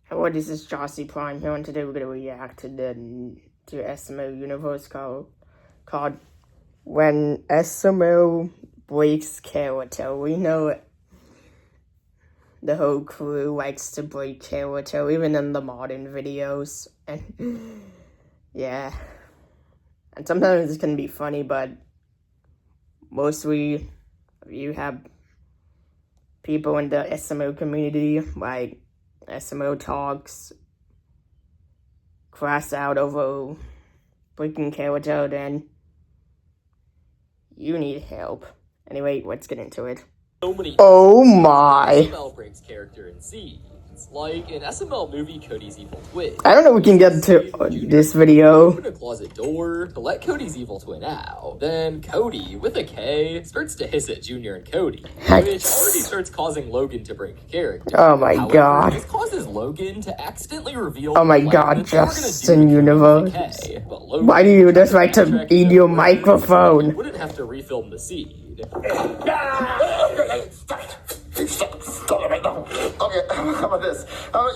Hello, this is Jossie Prime here, and today we're going to react to SML universe called When SML Breaks Character. We know the whole crew likes to break character, even in the modern videos, and yeah. And sometimes it can be funny, but mostly you have people in the SML community, like SML talks, crash out over breaking character, then you need help. Anyway, let's get into it. So many my. SML breaks character in scenes. Like in SML movie Cody's Evil Twin. I don't know if we can get to this video. Open a closet door to let Cody's evil twin out. Then Cody, with a K, starts to hiss at Junior and Cody, which already starts causing Logan to break character. Oh my god. This causes Logan to accidentally reveal. Oh my god, Justin Universe. Why do you just like to eat your microphone? You wouldn't have to refilm the scene. Stop it right now. Okay, how about this?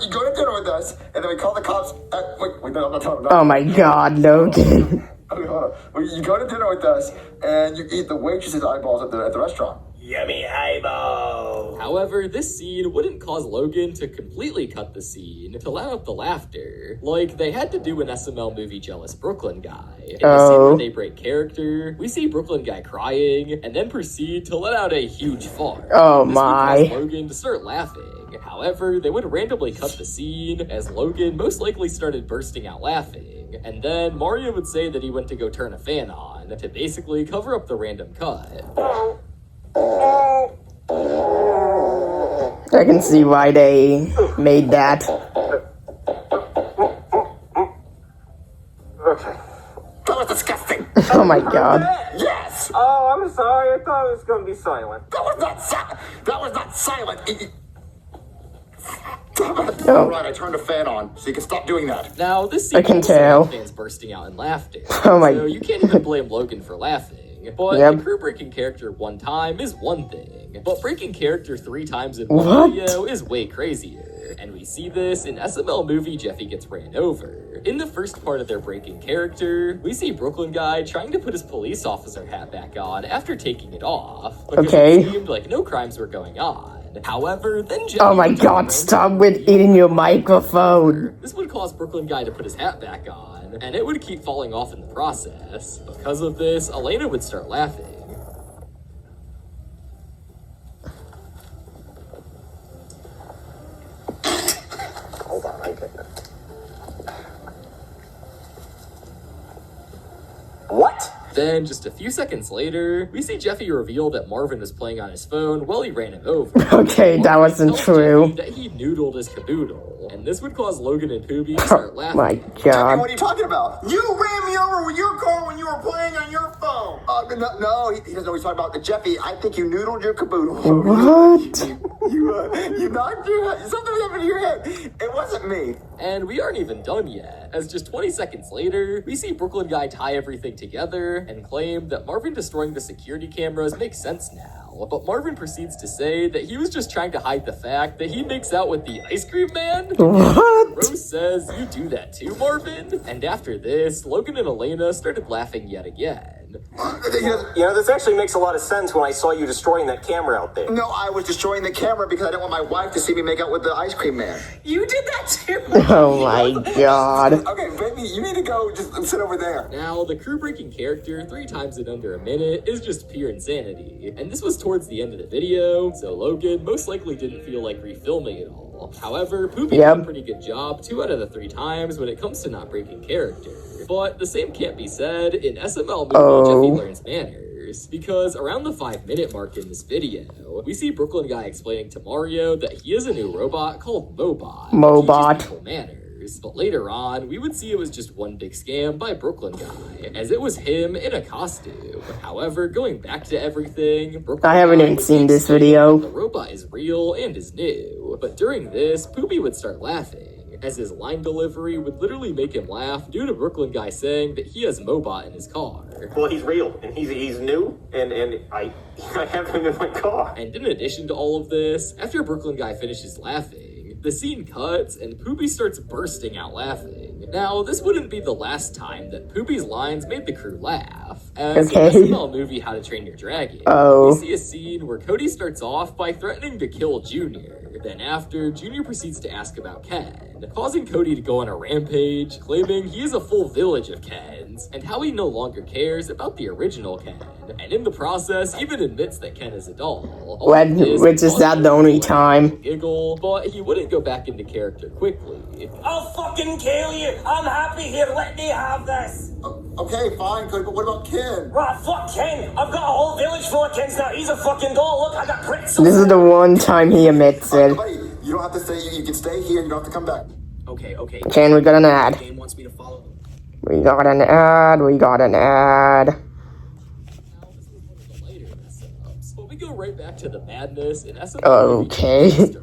You go to dinner with us, and then we call the cops. Wait, no, I'm not talking about. Oh my god, Logan. Okay, hold on. You go to dinner with us, and you eat the waitress's eyeballs at the restaurant. Yummy eyeball. However, this scene wouldn't cause Logan to completely cut the scene to let out the laughter, like they had to do in SML movie Jealous Brooklyn Guy. In the scene where they break character, we see Brooklyn Guy crying, and then proceed to let out a huge fart. Oh this my. would cause Logan to start laughing. However, they would randomly cut the scene, as Logan most likely started bursting out laughing, and then Mario would say that he went to go turn a fan on, to basically cover up the random cut. I can see why they made that. Okay. That was disgusting. Oh my god. Yes. Oh, I'm sorry. I thought it was going to be silent. That was not silent. Oh. All right, I turned a fan on, so you can stop doing that. Now, this scene I can also tell. had fans bursting out in laughter. Oh my. So you can't even blame Logan for laughing. But the crew breaking character one time is one thing, but breaking character 3 times in one video is way crazier. And we see this in SML movie Jeffy Gets Ran Over. In the first part of their breaking character, we see Brooklyn Guy trying to put his police officer hat back on after taking it off, because it seemed like no crimes were going on. However, then Jeffy Oh my god, stop with eating your microphone. This would cause Brooklyn Guy to put his hat back on, and it would keep falling off in the process. Because of this, Elena would start laughing. Hold on, I get it. What? Then, just a few seconds later, we see Jeffy reveal that Marvin was playing on his phone while he ran him over. Okay, that wasn't true. That he noodled his caboodle, and this would cause Logan and Poobie to start laughing. My Jeffy, god. what are you talking about? You ran me over with your car when you were playing on your phone. No, he doesn't know what he's talking about. Jeffy, I think you noodled your caboodle. What? You knocked your head. Something happened to your head. It wasn't me. And we aren't even done yet, as just 20 seconds later, we see Brooklyn Guy tie everything together and claim that Marvin destroying the security cameras makes sense now. But Marvin proceeds to say that he was just trying to hide the fact that he makes out with the ice cream man. What? Rose says, "You do that too, Marvin?" And after this, Logan and Elena started laughing yet again. You know, this actually makes a lot of sense when I saw you destroying that camera out there. No, I was destroying the camera because I didn't want my wife to see me make out with the ice cream man. You did that too? Oh my god. Okay, baby, you need to go just sit over there. Now, the crew breaking character 3 times in under a minute is just pure insanity. And this was towards the end of the video, so Logan most likely didn't feel like refilming it all. However, Poopy did a pretty good job 2 out of the 3 times when it comes to not breaking character. But the same can't be said in SML movie Jeffy Learns Manners, because around the 5-minute mark in this video, we see Brooklyn Guy explaining to Mario that he is a new robot called Mobot. Mobot. To teach people manners. But later on, we would see it was just one big scam by Brooklyn Guy, as it was him in a costume. However, going back to everything, Brooklyn I haven't even seen this video. The robot is real and is new, but during this, Poopy would start laughing. as his line delivery would literally make him laugh due to Brooklyn Guy saying that he has Mobot in his car. Well, he's real, and he's new, and I have him in my car. And in addition to all of this, after Brooklyn Guy finishes laughing, the scene cuts and Poopy starts bursting out laughing. Now, this wouldn't be the last time that Poopy's lines made the crew laugh. As in SML movie How to Train Your Dragon, we see a scene where Cody starts off by threatening to kill Junior. Then after, Junior proceeds to ask about Ken, causing Cody to go on a rampage, claiming he is a full village of Kens, and how he no longer cares about the original Ken, and in the process even admits that Ken is a doll. Which is not the only time. Giggle, but he wouldn't go back into character quickly. I'll fucking kill you! I'm happy here, let me have this! Okay, fine, Cody, but what about Ken? Right, fuck Ken! I've got a whole village full of Kens now, he's a fucking doll, look, I got bricks. This is the one time he admits it. Buddy, you don't have to stay, you can stay here, you don't have to come back. Okay. Ken, we got an ad. Game wants me to follow him. We got an ad. But we go right back to the madness in SML. Okay.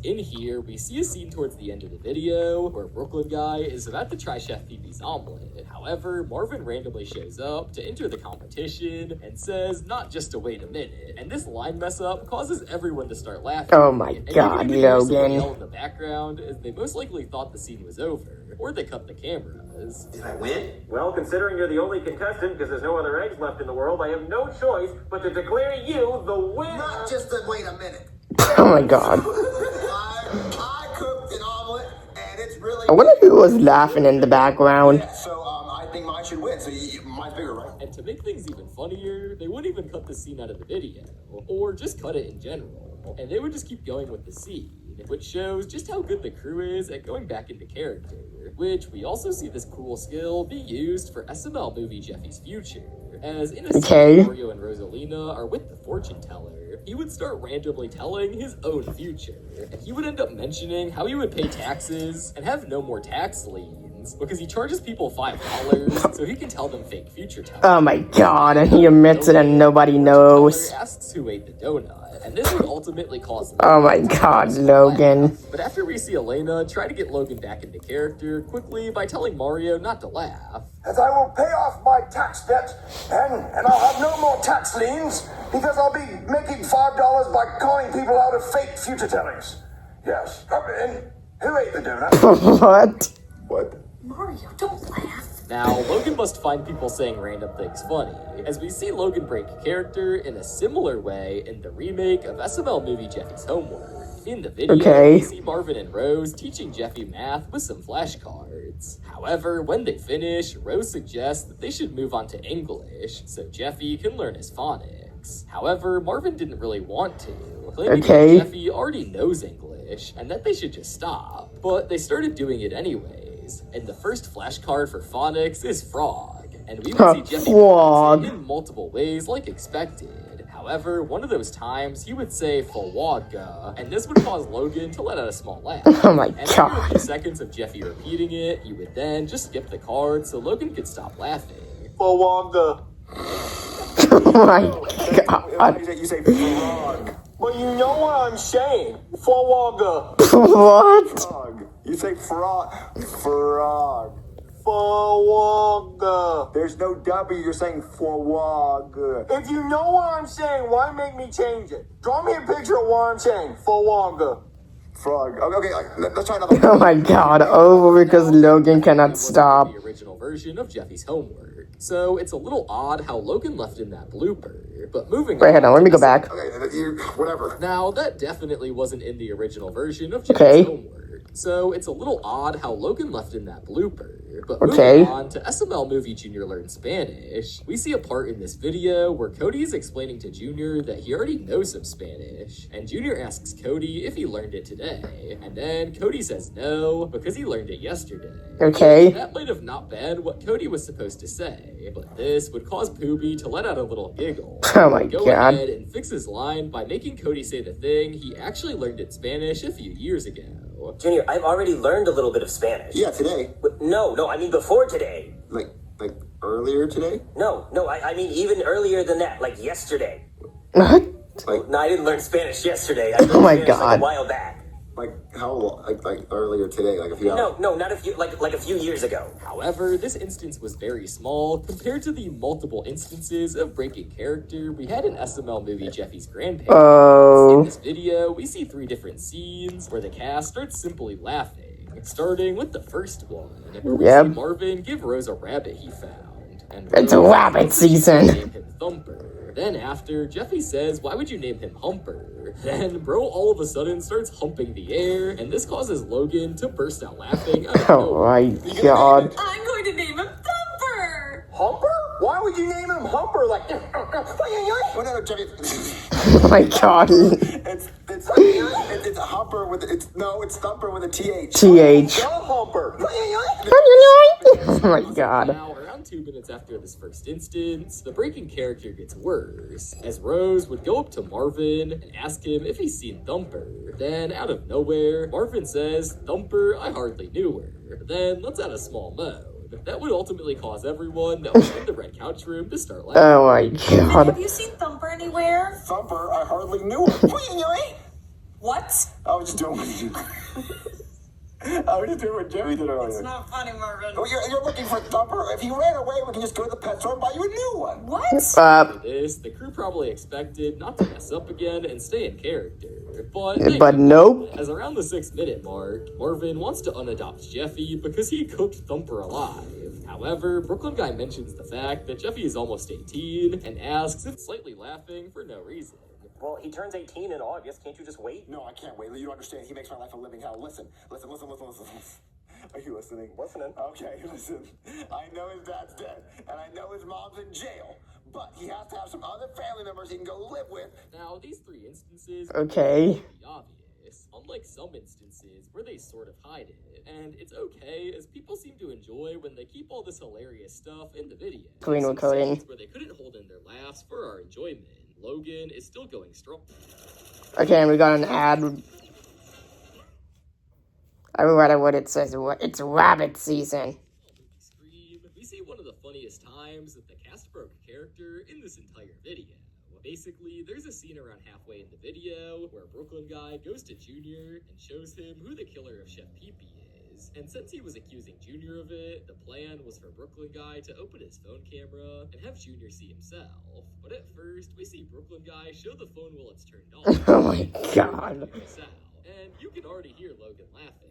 In here, we see a scene towards the end of the video where Brooklyn Guy is about to try Chef Pee-Pee's omelet. However, Marvin randomly shows up to enter the competition and says, "Not just to wait a minute." And this line mess up causes everyone to start laughing. Oh my God, Logan. Yell in the background as they most likely thought the scene was over, or they cut the cameras. Did I win? Well, considering you're the only contestant because there's no other eggs left in the world, I have no choice but to declare you the winner. Not just to wait a minute. Oh my God. I cooked an omelet, and it's really I wonder who was laughing in the background. So, I think mine should win, so mine's bigger, right? And to make things even funnier, they wouldn't even cut the scene out of the video, or just cut it in general, and they would just keep going with the scene, which shows just how good the crew is at going back into character, which we also see this cool skill be used for SML movie Jeffy's Future, as in a scene Mario and Rosalina are with the fortune teller, he would start randomly telling his own future, and he would end up mentioning how he would pay taxes and have no more tax liens because he charges people $5 so he can tell them fake future tellers. Oh my God, and he admits it and nobody knows. Asks who ate the donut, and this would ultimately cause Oh my God, Logan. But after we see Elena try to get Logan back into character quickly by telling Mario not to laugh, as I will pay off my tax debt, and I'll have no more tax liens, because I'll be making $5 by calling people out of fake future tellings. Yes. And who ate the donut? What? Mario, don't laugh. now, Logan must find people saying random things funny, as we see Logan break character in a similar way in the remake of SML movie Jeffy's Homework. In the video, we see Marvin and Rose teaching Jeffy math with some flashcards. However, when they finish, Rose suggests that they should move on to English, so Jeffy can learn his phonics. However, Marvin didn't really want to, claiming that Jeffy already knows English, and that they should just stop. But they started doing it anyways, and the first flashcard for phonics is frog, and we would see Jeffy pronounce it in multiple ways like expected. However, one of those times, he would say "Fawaga," and this would cause Logan to let out a small laugh. Oh my And after a few seconds of Jeffy repeating it, he would then just skip the card so Logan could stop laughing. Fawaga. Oh my God. You say frog. Well, you know what I'm saying. Fawaga. What? Frog. You say frog. Frog. Fawaga. There's no W, you're saying frog. If you know what I'm saying, why make me change it? Draw me a picture of what I'm saying. Fawaga. Frog. Okay, let's try another one. Oh my God, over because Logan cannot stop. The original version of Jeffy's Homework. So it's a little odd how Logan left in that blooper. But moving Wait, hold on, let me go back. Okay, whatever. Now, that definitely wasn't in the original version of Jeffy's Homework. So it's a little odd how Logan left in that blooper. But moving on to SML movie Junior Learns Spanish, we see a part in this video where Cody is explaining to Junior that he already knows some Spanish, and Junior asks Cody if he learned it today, and then Cody says no, because he learned it yesterday. Okay. That might have not been what Cody was supposed to say, but this would cause Poopy to let out a little giggle. Oh my Go God. ahead and fix his line by making Cody say the thing he actually learned in Spanish a few years ago. Junior, I've already learned a little bit of Spanish. Yeah, today. But no, I mean before today. Like earlier today? No, I mean even earlier than that, like yesterday. What? Like, No, I didn't learn Spanish yesterday. I Oh learned my Spanish like God. a while back. Like how long? Like earlier today, like a few hours. No, not a few, like a few years ago. However, this instance was very small compared to the multiple instances of breaking character we had in SML movie Jeffy's Grandparents. Oh. In this video, we see 3 different scenes where the cast starts simply laughing, starting with the first one, where we see Marvin give Rose a rabbit he found. And It's a rabbit season. Name him Thumper. Then after, Jeffy says, why would you name him Humper? Then bro all of a sudden starts humping the air, and this causes Logan to burst out laughing out of Oh nowhere. my god. I'm going to name him Thumper. Humper? Why would you name him Humper? Like, Oh, no, Jeffy. Oh my god. It's a Humper with it's Thumper with a TH. TH. Go Humper. Oh my god. Now, around 2 minutes after this first instance, the breaking character gets worse, as Rose would go up to Marvin and ask him if he's seen Thumper. Then, out of nowhere, Marvin says, Thumper, I hardly knew her. Then, let's add a small mode. That would ultimately cause everyone that was in the red couch room to start laughing. Oh my Have god. you seen Thumper anywhere? Thumper, I hardly knew her. What? I was just doing what Jerry did earlier. It's not funny, Marvin. Oh, you're looking for Thumper? If he ran away, we can just go to the pet store and buy you a new one. What? After this, the crew probably expected not to mess up again and stay in character. But nope. As around the 6-minute mark, Marvin wants to unadopt Jeffy because he cooked Thumper alive. However, Brooklyn Guy mentions the fact that Jeffy is almost 18 and asks if slightly laughing for no reason. Well, he turns 18 in August. Can't you just wait? No, I can't wait. You don't understand. He makes my life a living hell. Listen. Are you listening? Listening. Okay, listen. I know his dad's dead, and I know his mom's in jail, but he has to have some other family members he can go live with. Now, these 3 instances Okay. are pretty obvious, unlike some instances where they sort of hide it. And it's okay, as people seem to enjoy when they keep all this hilarious stuff in the video. Screen Some recording. scenes where they couldn't hold in their laughs for our enjoyment. Logan is still going strong. Okay, and we got an ad. I read what it says. It's rabbit season. Scream, we see one of the funniest times that the cast broke character in this entire video. Basically, there's a scene around halfway in the video where Brooklyn Guy goes to Junior and shows him who the killer of Chef Pee-Pee is. And since he was accusing Junior of it, the plan was for Brooklyn Guy to open his phone camera and have Junior see himself. But at first, we see Brooklyn Guy show the phone while it's turned off. Oh my god. And you can already hear Logan laughing.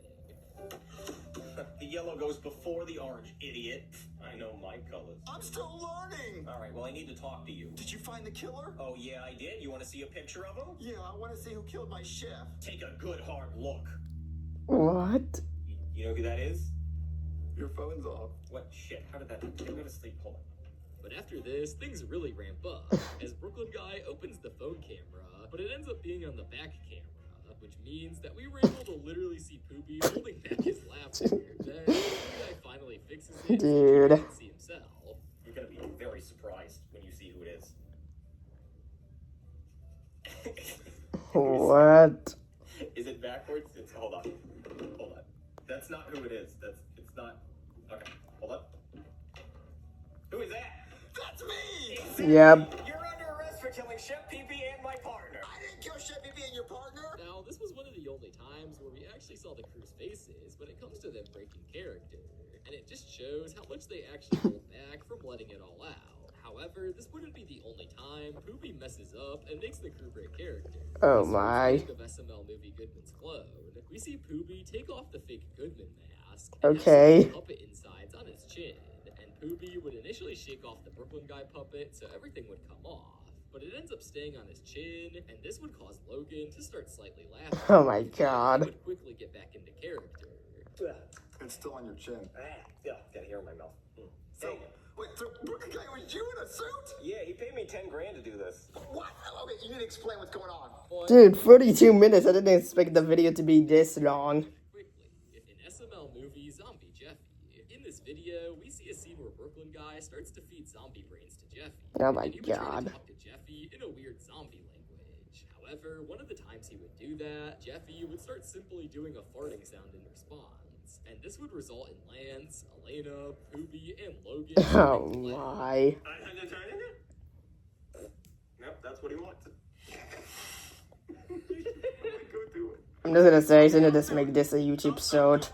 The yellow goes before the orange, idiot. I know my colors. I'm still learning. All right, well, I need to talk to you. Did you find the killer? Oh, yeah, I did. You want to see a picture of him? Yeah, I want to see who killed my chef. Take a good hard look. What? You know who that is? Your phone's off. What? Shit, how did that... I'm gonna sleep. Hold on. But after this, things really ramp up, as Brooklyn Guy opens the phone camera, but it ends up being on the back camera, which means that we were able to literally see Poopy holding back his laughter. Then Brooklyn Guy finally fixes it so Dude. he can see himself. You're gonna be very surprised when you see who it is. What? Is it backwards? It's... Hold on. Hold on. That's not who it is. It's not... Okay, hold on. Who is that? That's me. Yep. You're under arrest for killing Chef Pee-Pee and my partner. I didn't kill Chef Pee and your partner. Now, this was one of the only times where we actually saw the crew's faces when it comes to them breaking character, and it just shows how much they actually hold back from letting it all out. However, this wouldn't be the only time Poopy messes up and makes the crew break character. Oh So, my. speaking of SML movie Goodman's clone, we see Poopy take off the fake Goodman mask Okay. and have some puppet insides on his chin. And Poopy would initially shake off the Brooklyn Guy puppet so everything would come off. But it ends up staying on his chin, and this would cause Logan to start slightly laughing. Oh my god. He would quickly get back into character. It's still on your chin. Yeah, got hair in my mouth. So, wait, so Brooklyn Guy, was you in a suit? Yeah, he paid me 10 grand to do this. What? Okay, you need to explain what's going on. Dude, 42 minutes. I didn't expect the video to be this long. Quickly, in SML movie Zombie Jeffy, in this video, we see a scene where Brooklyn Guy starts to feed zombie brains to Jeffy. Oh my and he would try to god. talk to Jeffy in a weird zombie language. However, one of the times he would do that, Jeffy would start simply doing a farting sound in response. And this would result in Lance, Elena, Poopy, and Logan. Oh my. Nope, that's what he wants. Go do it. I'm just gonna say, so just make this a YouTube episode.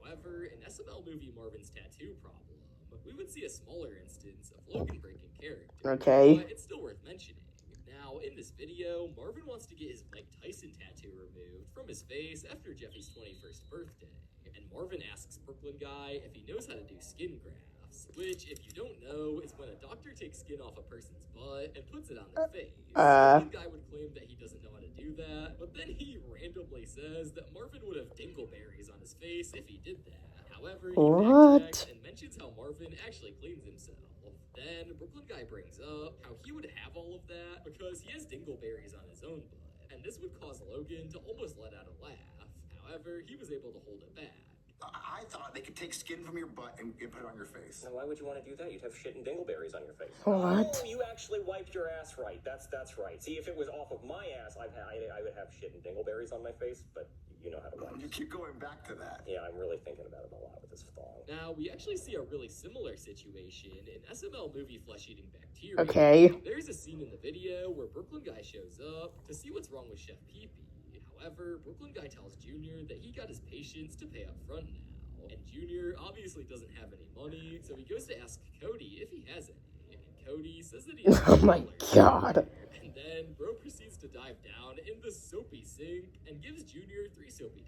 However, in SML movie Marvin's Tattoo Problem, we would see a smaller instance of Logan breaking character. Okay. But it's still worth mentioning. Now, in this video, Marvin wants to get his Mike Tyson tattoo removed from his face after Jeffy's 21st birthday. And Marvin asks Brooklyn Guy if he knows how to do skin grafts, which, if you don't know, is when a doctor takes skin off a person's butt and puts it on their face. Brooklyn Guy would claim that he doesn't know how to do that, but then he randomly says that Marvin would have dingleberries on his face if he did that. However, he backtracks and mentions how Marvin actually cleans himself. Then Brooklyn Guy brings up how he would have all of that because he has dingleberries on his own butt, and this would cause Logan to almost let out a laugh. However, he was able to hold it back. I thought they could take skin from your butt and put it on your face. Now, why would you want to do that? You'd have shit and dingleberries on your face. What? Oh, you actually wiped your ass right. That's right. See, if it was off of my ass, I would have shit and dingleberries on my face, but you know how to wipe. You keep going back to that. Yeah, I'm really thinking about it a lot with this thong. Now, we actually see a really similar situation in SML movie Flesh-Eating Bacteria. Okay. There's a scene in the video where Brooklyn Guy shows up to see what's wrong with Chef Pee-Pee. However, Brooklyn Guy tells Junior that he got his patients to pay up front now. And Junior obviously doesn't have any money, so he goes to ask Cody if he has any. And Cody says that he has Oh my god. And then Bro proceeds to dive down in the soapy sink and gives Junior $3 soapy.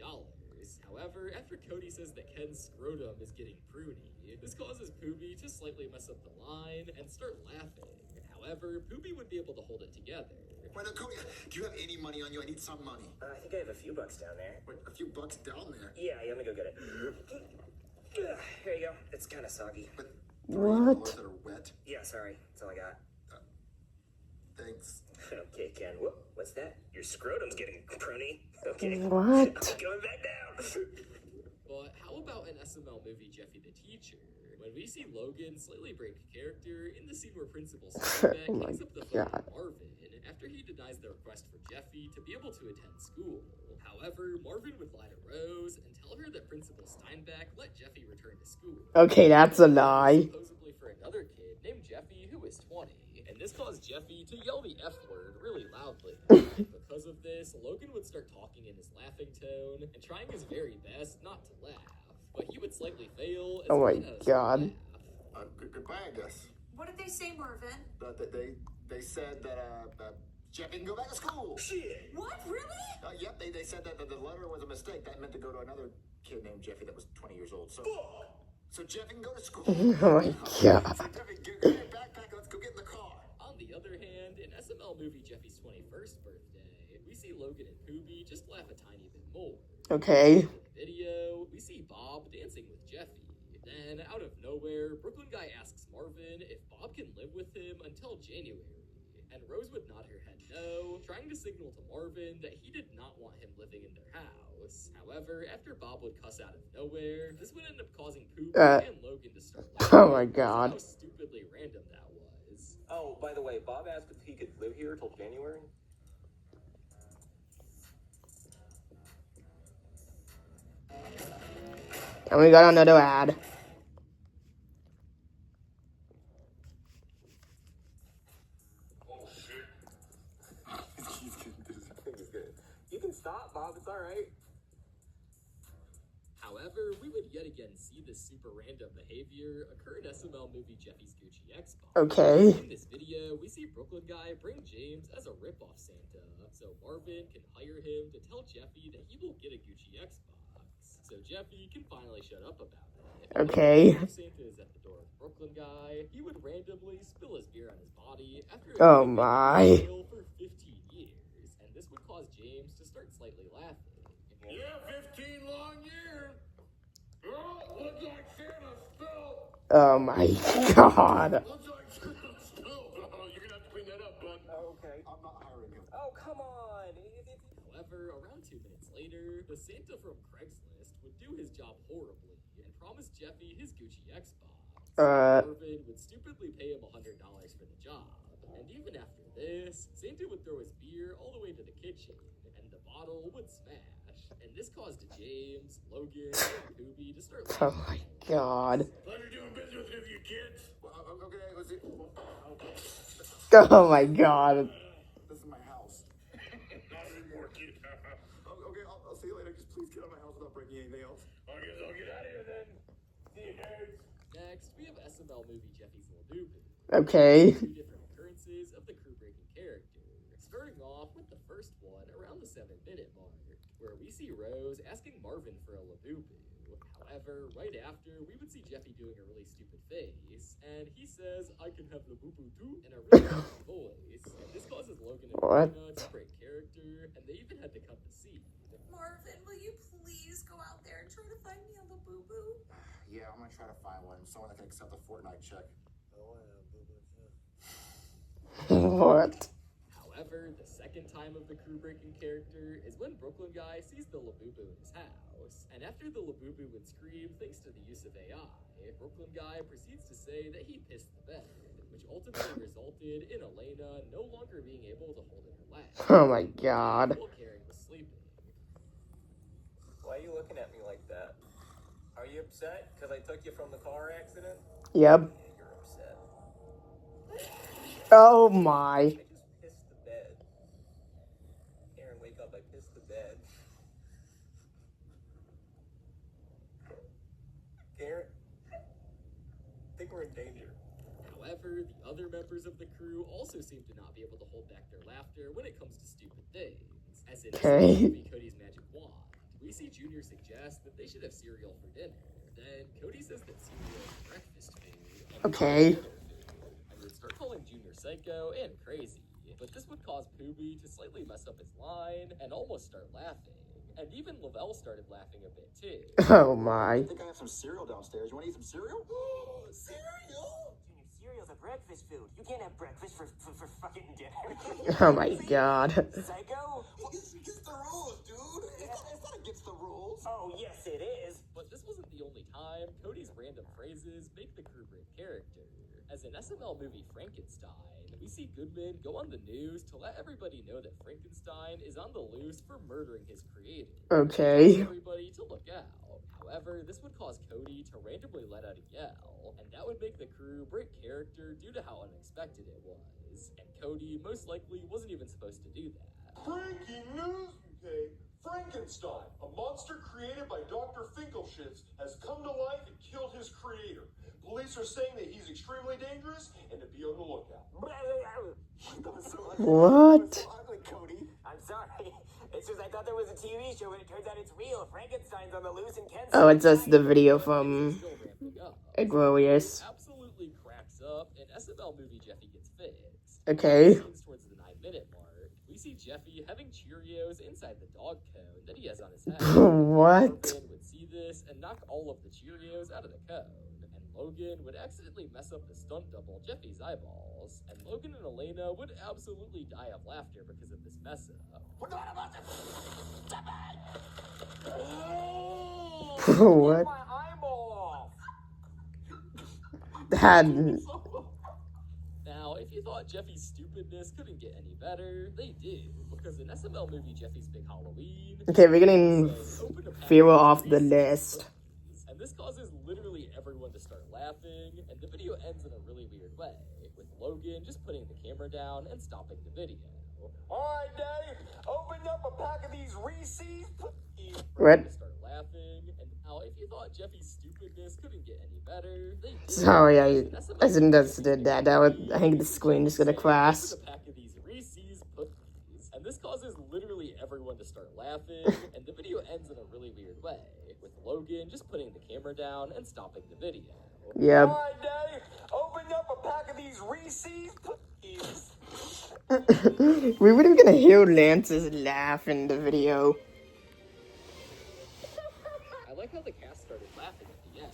However, after Cody says that Ken's scrotum is getting pruny, this causes Poobie to slightly mess up the line and start laughing. However, Poobie would be able to hold it together. Wait, no, Cody, do you have any money on you? I need some money. I think I have a few bucks down there. Wait, a few bucks down there? Yeah, let me go get it. Here you go. It's kind of soggy. But What? $3 that are wet? Yeah, sorry. That's all I got. Thanks. Okay, Ken. What's that? Your scrotum's getting pruny. Okay. What? I'm going back down. But how about an SML movie Jeffy the Teacher? When we see Logan slightly break character in the scene where Principal Steinbeck Oh my hangs up the phone God. to Marvin after he denies the request for Jeffy to be able to attend school. However, Marvin would lie to Rose and tell her that Principal Steinbeck let Jeffy return to school. Okay, that's a lie. Supposedly for another kid named Jeffy who is 20, and this caused Jeffy to yell the F word really loudly. Because of this, Logan would start talking in his laughing tone and trying his very best not to laugh, but he would slightly fail. As Oh my he had a god. laugh. Goodbye, I guess. What did they say, Marvin? They said that Jeffy can go back to school. Shit. What? Really? Yep, they said that the letter was a mistake. That meant to go to another kid named Jeffy that was 20 years old. So Jeffy can go to school. Oh my god. So Jeffy, get your backpack. Let's go get in the car. On the other hand, in SML movie Jeffy's 21st birthday, we see Logan and Poobie just laugh a tiny bit more. Okay. In the video, we see Bob dancing with Jeffy. Then, out of nowhere, Brooklyn Guy asks Marvin if Bob can live with him until January. And Rose would nod her head no, trying to signal to Marvin that he did not want him living in their house. However, after Bob would cuss out of nowhere, this would end up causing Poobie and Logan to start laughing. Oh my god. How stupidly random that was. Oh, by the way, Bob asked if he could live here till January. And we got another ad. You can stop, Bob. It's all right. However, we would yet again see this super random behavior occur in SML movie Jeffy's Gucci Xbox. Okay. In this video, we see Brooklyn Guy bring James as a rip-off Santa, so Marvin can hire him to tell Jeffy that he will get a Gucci Xbox, so Jeffy can finally shut up about it. Okay. If Santa is at the door of Brooklyn Guy, he would randomly spill his beer on his body after Oh being my. ill for 15 years, and this would cause James to start slightly laughing. Yeah, 15 long years. Oh, looks like Santa spilled. Oh my god. Looks like Santa spilled. Oh, you're gonna have to clean that up, bud. Okay. I'm not hiring him. Oh, come on. However, around 2 minutes later, the Santa from Craigslist would do his job horribly and promise Jeffy his Gucci Xbox. Marvin would stupidly pay him $100 for the job. And even after this, Santa would throw his beer all the way to the kitchen, and the bottle would smash. And this caused James, Logan, and Poobie to start Oh laughing. my god. Pleasure doing business with you, kids. Okay, let's see. Oh my god. This is my house. doesn't work it. Okay, I'll see you later. Just please get out of my house without breaking anything else. I guess I'll get out of here then. See you, nerds. Next, we have SML movie Jeffy's Labubu. Okay. Two different occurrences of the crew-breaking character. Starting off with the first one around the 7-minute mark, where we see Rose asking Marvin for a Labubu. However, right after, we would see Jeffy doing a really stupid face, and he says, "I can have Labubu too," in a really loud voice. And this causes Logan and Lena to break character, and they even had to cut the scene. Marvin, will you please go out there and try to find me a Labubu? Yeah, I'm gonna try to find one. Someone that can accept a Fortnite check. What? However, the second time of the crew-breaking character is when Brooklyn guy sees the Labubu in his house. And after the Labubu would scream thanks to the use of AI, Brooklyn guy proceeds to say that he pissed the bed, which ultimately resulted in Elena no longer being able to hold in her lap. Oh my god. While Karen was sleeping. Why are you looking at me like that? Are you upset because I took you from the car accident? Yep. Yeah, you're upset. Oh my. I just pissed the bed. Karen, wake up. I pissed the bed. Karen, I think we're in danger. However, the other members of the crew also seem to not be able to hold back their laughter when it comes to stupid things. As in movie Cody's Magic Wand, we see Junior suggest that they should have cereal for dinner. Then Cody says that cereal is breakfast food. Okay. And would start calling Junior psycho and crazy. But this would cause Poobie to slightly mess up his line and almost start laughing. And even Lavelle started laughing a bit too. Oh my. I think I have some cereal downstairs. You want to eat some cereal? Cereal? Junior, cereal's a breakfast food. You can't have breakfast for fucking dinner. Oh my god. Psycho? Well, it's against the rules, dude. It's not against the rules. Oh, yes, it is. But this wasn't the only time Cody's random phrases make the crew break character. As in SML movie Frankenstein, we see Goodman go on the news to let everybody know that Frankenstein is on the loose for murdering his creator. Okay. Everybody to look out. However, this would cause Cody to randomly let out a yell, and that would make the crew break character due to how unexpected it was. And Cody most likely wasn't even supposed to do that. Breaking news, okay? Frankenstein, a monster created by Dr. Finkelschitz, has come to life and killed his creator. Police are saying that he's extremely dangerous and to be on the lookout. What? So ugly, Cody. I'm sorry. It's just I thought there was a TV show, and it turns out it's real. Frankenstein's on the loose and Ken's... Oh, it's just the video from Aquarius. Absolutely cracks up, and SML movie Jeffy gets fixed. Okay. Towards the 9-minute mark, we see Jeffy having Cheerios inside the dog cone that he has on his head. What? Logan would see this and knock all of the Cheerios out of the cone, and Logan would accidentally mess up the stunt double Jeffy's eyeballs, and Logan and Elena would absolutely die of laughter because of this mess up. We're not about to... What? My eyeball off. That. Now, if you thought Jeffy's stupidness couldn't get any better, they do, because in SML movie Jeffy's Big Halloween... Okay, we're getting Feral off the list. And this causes literally everyone to start laughing, and the video ends in a really weird way, with Logan just putting the camera down and stopping the video. Alright, Daddy, open up a pack of these Reese's. What? Start laughing, and now if you thought Jeffy's stupidness couldn't get any better, they did. Sorry, I didn't understand that. I think the screen is gonna crash. A pack of these Reese's Pookies, and this causes literally everyone to start laughing, and the video ends in a really weird way, with Logan just putting the camera down and stopping the video. Yep. Alright, Daddy, open up a pack of these Reese's Pookies. We weren't gonna hear Lance's laugh in the video. I like how the cast started laughing at the end.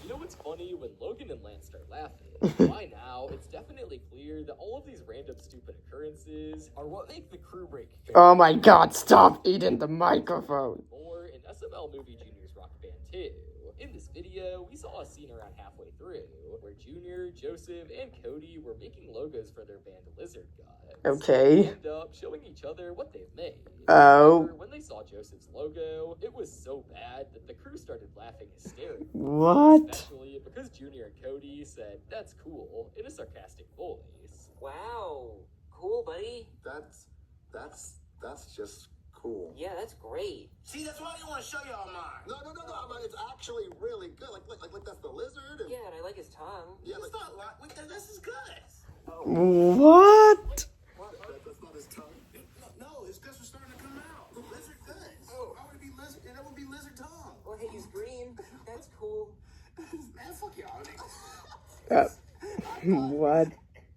You know what's funny? When Logan and Lance start laughing, by now, it's definitely clear that all of these random stupid occurrences are what make the crew break. Oh my god, stop eating the microphone. Or in SML movie Junior's Rock Band 2. In this video, we saw a scene around halfway through where Junior, Joseph, and Cody were making logos for their band Lizard Guts. Okay. They end up showing each other what they've made. Oh. However, when they saw Joseph's logo, it was so bad that the crew started laughing hysterically. What? Especially because Junior and Cody said, "That's cool," in a sarcastic voice. Wow, cool, buddy. That's That's just cool. Yeah, that's great. See, that's why I didn't want to show y'all mine. No. I mean, it's actually really good. Like that's the lizard. And, Yeah, and I like his tongue. yeah, It's not like this is good. What? that's not his tongue. No, his guts are starting to come out. Lizard guts. Oh, I would be lizard, and that would be lizard tongue. Well, hey, he's green. That's cool. Man, fuck y'all. What?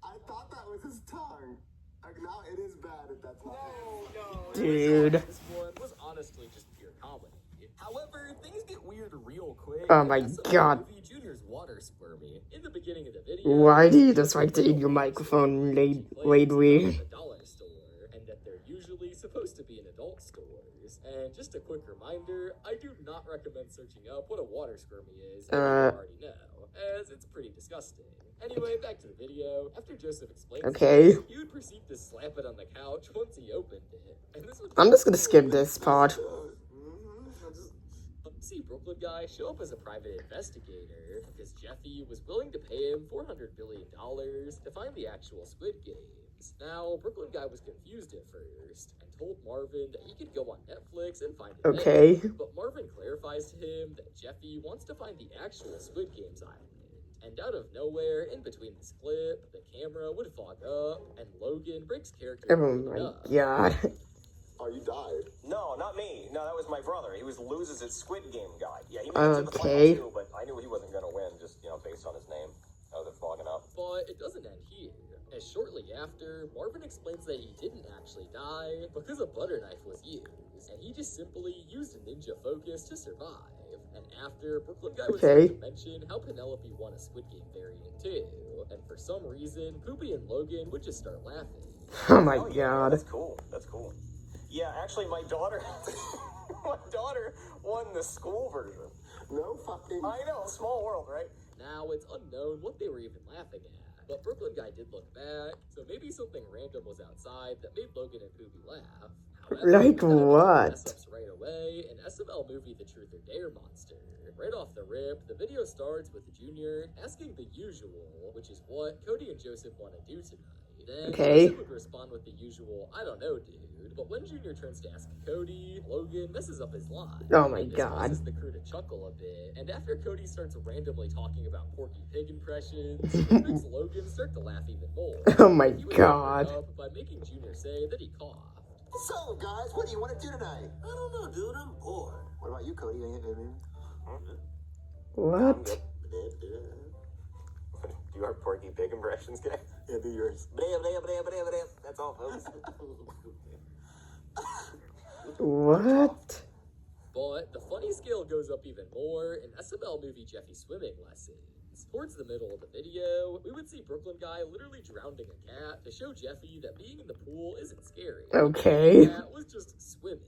I thought that was his tongue. Like, now it is bad if that's not. No. Dude. This one was honestly just pure comedy. However, things get weird real quick. Oh my As God. movie Junior's water squirmy. In the beginning of the video, Why do you just like to eat your microphone, Wade? a dollar store, and that they're usually supposed to be in adult stores. And just a quick reminder, I do not recommend searching up what a water squirmy is. You already know, as it's pretty disgusting. Anyway, back to the video. After Joseph explains Okay. this, he would proceed to slap it on the couch once he opened it. And this would I'm just gonna skip this part. See Brooklyn guy show up as a private investigator because Jeffy was willing to pay him $400 billion to find the actual Squid Games. Now, Brooklyn guy was confused at first and told Marvin that he could go on Netflix and find it Okay. there, but Marvin clarifies to him that Jeffy wants to find the actual Squid Games island. And out of nowhere, in between this clip, the camera would fog up, and Logan breaks character. Oh my God. Oh, you died. No, not me. No, that was my brother. He was loses at Squid Game guy. Yeah, he made it to the Okay. final two, but I knew he wasn't going to win just, based on his name. Oh, they're fogging up. But it doesn't end here, as shortly after, Marvin explains that he didn't actually die because a butter knife was used, and he just simply used a ninja focus to survive. And after, Brooklyn guy was Okay. to mention how Penelope won a Squid Game variant too, and for some reason, Poopy and Logan would just start laughing. Oh my Yeah, God. that's cool. That's cool. Yeah, actually, my daughter, won the school version. No fucking. I know, small world, right? Now, it's unknown what they were even laughing at, but Brooklyn guy did look back, so maybe something random was outside that made Logan and Poopy laugh. However, Like that was what? mess-ups right away, an SML movie, The Truth or Dare Monster. Right off the rip, the video starts with Junior asking the usual, which is what Cody and Joseph want to do tonight. Then Okay. Joseph would respond with the usual, I don't know, dude. But when Junior turns to ask Cody, Logan messes up his line. Oh my This God. causes the crew to chuckle a bit, and after Cody starts randomly talking about Porky Pig impressions, it makes Logan start to laugh even more. Oh my He would God. wrap it up by making Junior say that he coughed. So, guys, what do you want to do tonight? I don't know, dude. I'm bored. What about you, Cody? What? Do you have Porky Pig impressions, guy? Yeah, do yours. That's all, folks. What? But the funny scale goes up even more in SML movie Jeffy swimming lessons. Towards the middle of the video, we would see Brooklyn guy literally drowning a cat to show Jeffy that being in the pool isn't scary. Okay. The cat was just swimming.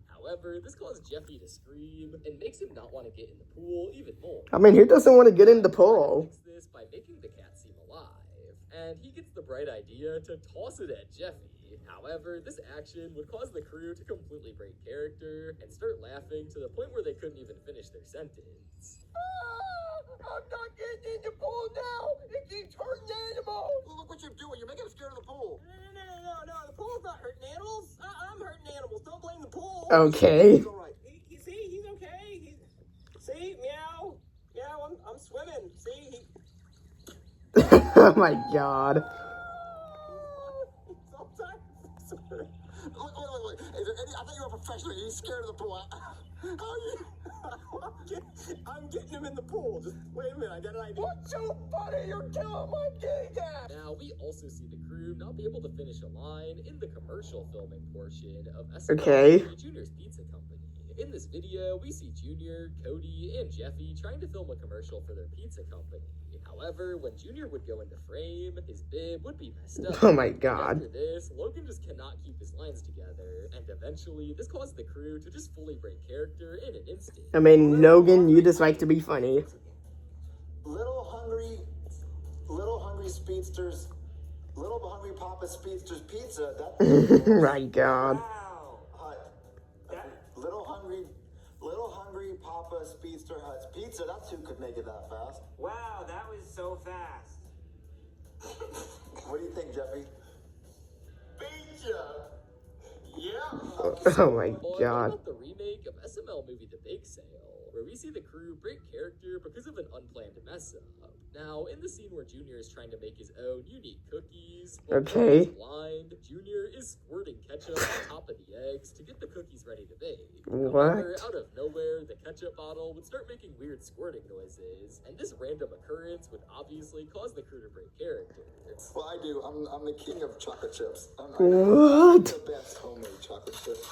However, this caused Jeffy to scream and makes him not want to get in the pool even more. I mean, who doesn't want to get in the pool? He fixes this by making the cat seem alive, and he gets the bright idea to toss it at Jeffy. However, this action would cause the crew to completely break character and start laughing to the point where they couldn't even finish their sentence. I'm not getting in the pool now. It keeps hurting animals. Well, look what you're doing. You're making them scared of the pool. No. The pool's not hurting animals. I'm hurting animals. Don't blame the pool. Okay. It's all right. You see, he's okay. See, meow. I'm swimming. See, Oh my God. Wait. Is there any, I thought you were a professional. You're scared of the pool. How are you? I'm getting him in the pool. Just wait a minute. I got an idea. What's so funny? You're killing my gay dad. Now, we also see the crew not be able to finish a line in the commercial filming portion of SML Okay. Junior's Pizza Company. In this video, we see Junior, Cody, and Jeffy trying to film a commercial for their pizza company. However, when Junior would go into frame, his bib would be messed up. Oh my And God. after this, Logan just cannot keep his lines together, and eventually, this caused the crew to just fully break character in an instant. I mean, Logan, you just like to be funny. Little hungry speedsters, little hungry Papa Speedsters pizza. My God. Wow. Hut. Little hungry Papa Speedster Hut's pizza. That's who could make it that fast. Wow, that was so fast. What do you think, Jeffy? Pizza. Yeah. Oh my But what god. about the remake of SML movie The Bake Sale, where we see the crew break character because of an unplanned mess up? Now, in the scene where Junior is trying to make his own unique cookies, while Okay. Joey is blind, Junior is squirting ketchup on top of the eggs to get the cookies ready to bake. However, What? out of nowhere, the ketchup bottle would start making weird squirting noises, and this random occurrence would obviously cause the crew to break character. Well, I do. I'm the king of chocolate chips. I'm What? the best homemade chocolate chips.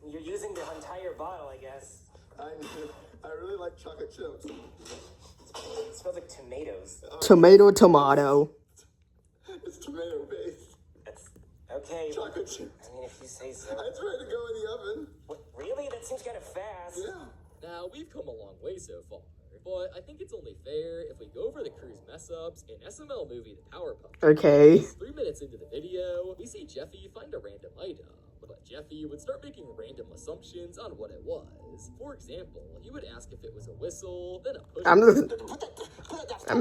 You're using the entire bottle, I guess. I really like chocolate chips. It smells like tomatoes. Tomato. It's tomato based. That's okay. Chocolate chips. I mean, if you say so. I tried to go in the oven. What, really? That seems kind of fast. Yeah. Now, we've come a long way so far, but I think it's only fair if we go over the crew's mess-ups in SML movie The Powerpuff Girls. Okay. 3 minutes into the video, we see Jeffy find a random item, but Jeffy would start making random assumptions on what it was. For example, he would ask if it was a whistle, then a push. I'm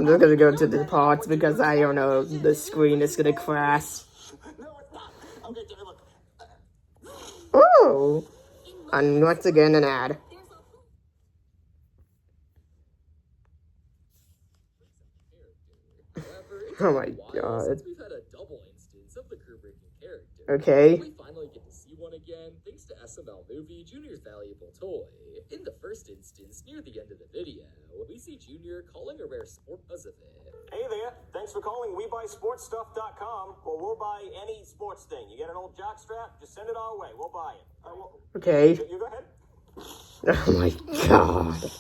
just gonna go to the parts because I don't know, the screen is gonna crash. No, it's not. Okay, Jimmy, look. Oh! And once again, an ad. However, it's Oh been my a while god. since we've had a double instance of the crew breaking character. Okay. We finally get to see one again, thanks to SML movie Junior's valuable toy. In the first instance, near the end of the video, we see Junior calling a rare sport because of it. Hey there, thanks for calling WeBuySportsStuff.com. Well, we'll buy any sports thing. You get an old jockstrap, just send it our way. We'll buy it. Okay. You go ahead. Oh my god.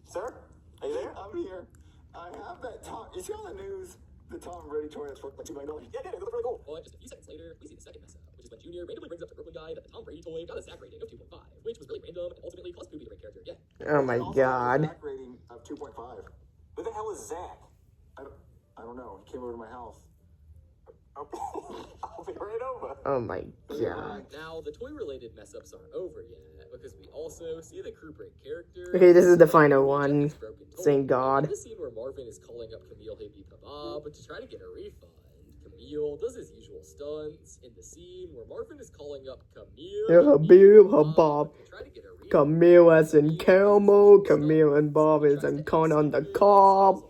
Sir, are you there? I'm here. I have that Tom. You see on the news the Tom Brady toy that's worth like $2 million? Yeah, it looks really cool. But just a few seconds later, we see the second mess up, which is when Junior randomly brings up to Brooklyn Guy that the Tom Brady toy got a Zach rating of 2.5, which was really random and ultimately caused Poopy to break character again. Oh my Also, god. Zach rating of 2.5. Who the hell is Zach? I don't know. He came over to my house. I'll be right over. Oh my god. Now, the toy-related mess-ups aren't over yet, because we also see the crew break character. Okay, this is the final one. Jeffy's broken toy. Thank God. In the scene where Marvin is calling up Camille Happy Bob to try to get a refund, Camille does his usual stunts. In the scene where Marvin is calling up Camille Bob. to try to get a refund, Camille as in Camel, Camille and Bob is in con on the cob.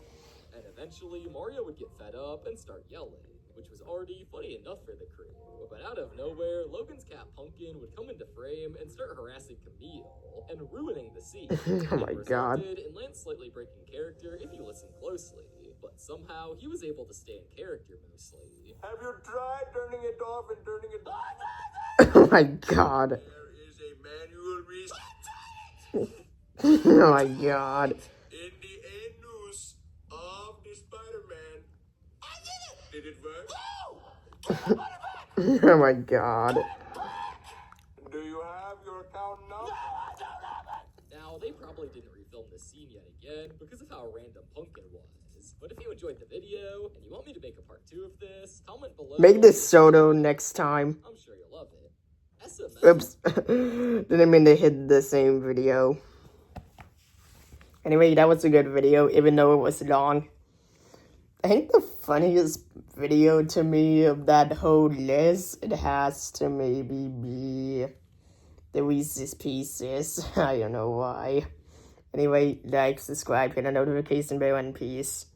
and eventually Mario would get fed up and start yelling, which was already funny enough for the crew. But out of nowhere, Logan's cat Pumpkin would come into frame and start harassing Camille and ruining the scene. Oh my god. In Lance slightly breaking character if you listen closely, but somehow he was able to stay in character mostly. Have you tried turning it off and turning it on? Oh my god. There is a manual Oh my god. in the end news of the Spider-Man. I did it! Did it work? Oh my god. Do you have your account number? Now, they probably didn't refilm this scene yet again because of how random Pumpkin was. But if you enjoyed the video and you want me to make a part 2 of this, comment below. Make this Soto next time. I'm sure you'll love it. SML. Oops. Didn't mean to hit the same video. Anyway, that was a good video, even though it was long. I think the funniest video to me of that whole list, it has to maybe be the Reese's Pieces. I don't know why. Anyway, like, subscribe, hit the notification bell, and peace.